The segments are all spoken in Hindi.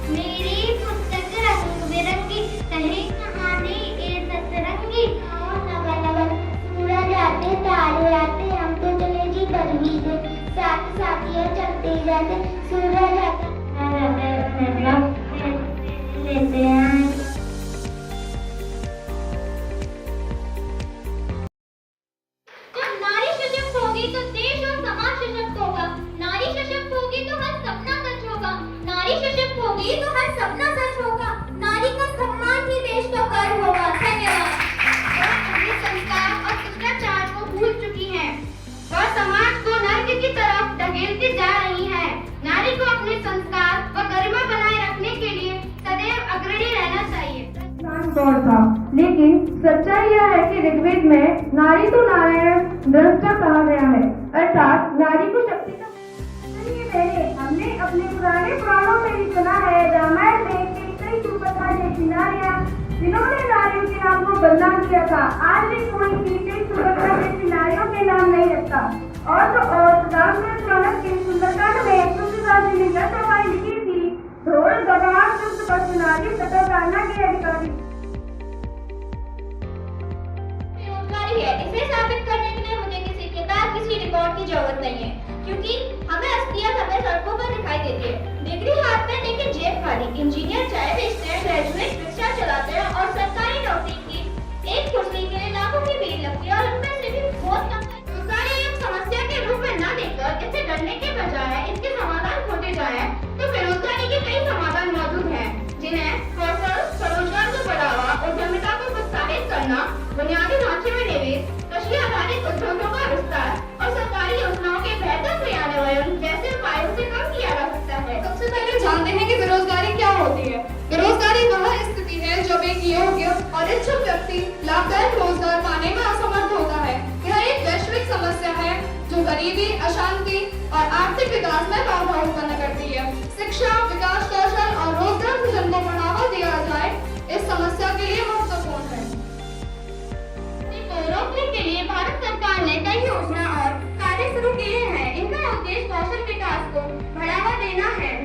मेरी पुस्तक रंग बिरंगी, कहीं कहानी ए सतरंगी। सूरज आते तारे आते, हम तो चले जी गर्मी से, साथ साथिया चलते जाते, सूरज आता लेते हैं। जब नारी सशक्त होगी तो देश और समाज सशक्त होगा। नारी सशक्त होगी तो हर सपना सच होगा। नारी सशक्त होगी तो हर सपना सच होगा। नारी का सम्मान ही देश का गर्व होगा। धन्यवाद। वह अपने संस्कार और शिष्टाचार को भूल चुकी है। वह समाज को नर्क की तरफ ढकेलती जा रही है। नारी को अपने संस्कार व गरिमा बनाए रखने के लिए सदैव अग्रणी रहना चाहिए। दौर था, लेकिन सच्चाई यह है कि ऋग्वेद में नारी तो नारायण दृष्टा कहा गया है, अर्थात नारी को शक्ति का। हमने अपने पुराने पुराणों में भी सुना है, रामायण में कई सुभद्रा जैसी नारियां जिन्होंने नारियों के नाम को बदनाम किया था। आज भी कोई कई सुभद्रा जैसी नारियों के नाम नहीं रखता। और तो और रामायण पुराण के सुंदरकांड में तुलसीदास जी ने यह दवाई लिखी थी, ढोल गवार शुद्ध पशु नारी तथा प्राणा के अधिकारी। है। इसे साबित करने के लिए मुझे किसी किताब किसी रिकॉर्ड की जरूरत नहीं है, क्योंकि हमें असलियत हमें सड़कों पर दिखाई देती है। डिग्री हाथ में लेकिन जेब खाली। इंजीनियर चाय बेचते हैं, ग्रेजुएट रिक्शा चलाते हैं और सरकारी नौकरी की एक कुर्सी के लिए लाखों की भीड़ लगती है और उनमें से भी बहुत कम। रोजगार एक समस्या के रूप में न देखकर इससे डरने के बजाय इसके समाधान खोजे जाए तो बेरोजगारी के कई समाधान मौजूद हैं, जिन्हें कौशल स्वरोजगार को बढ़ावा, उद्यमिता को प्रोत्साहित करना, बुनियादी ढांचे में निवेश, कृषि आधारित उद्योगों का विस्तार और सरकारी योजनाओं के बेहतर क्रियान्वयन जैसे उपायों से कम किया जा सकता है। सबसे पहले जानते हैं कि बेरोजगारी क्या होती है। बेरोजगारी वह स्थिति है जब एक योग्य और इच्छुक व्यक्ति लाभदायक रोजगार पाने में असमर्थ होता है। यह एक वैश्विक समस्या है जो गरीबी, अशांति और आर्थिक विकास में बाधा उत्पन्न करती है। शिक्षा, विकास कौशल और रोजगार सृजन को बढ़ावा दिया जाए, इस समस्या के लिए महत्वपूर्ण है। रोकने के लिए भारत सरकार ने कई योजना और कार्य शुरू किए हैं। इनका उद्देश्य कौशल विकास को बढ़ावा देना है।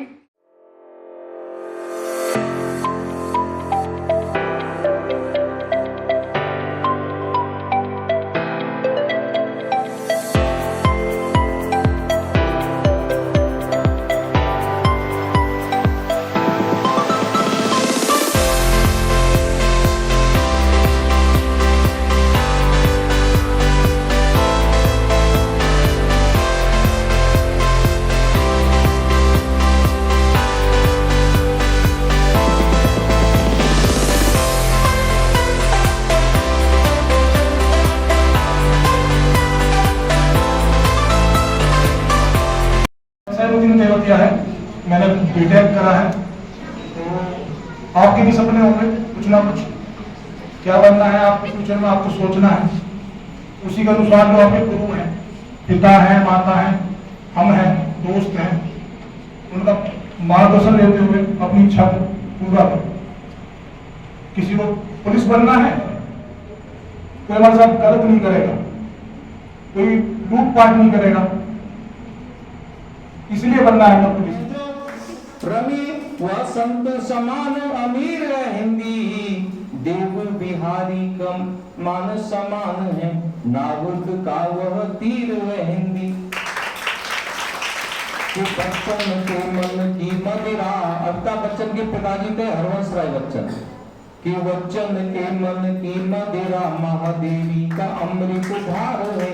किया है, मैंने बीटेक करा है। तो आपके भी सपने होंगे कुछ ना कुछ, क्या बनना है आपके फ्यूचर में, आपको सोचना है। उसी के अनुसार जो आपके गुरु हैं, पिता हैं, माता हैं, हम हैं, दोस्त हैं, उनका मार्गदर्शन लेते हुए अपनी इच्छा को पूरा करो। किसी को पुलिस बनना है, कोई हमारे साथ गलत नहीं करेगा, कोई लूटपाट नहीं करेगा, इसलिए बनना है पुलिस। रवि व संत समान अमीर हिंदी, देव बिहारी कम मान समान है, नागुद का वह तीर वह हिंदी। बच्चन के मन की मदिरा, अमिताभ बच्चन के पिताजी थे हरवंश राय बच्चन। कि बच्चन के मन की मदिरा, महादेवी का अमृत धार है।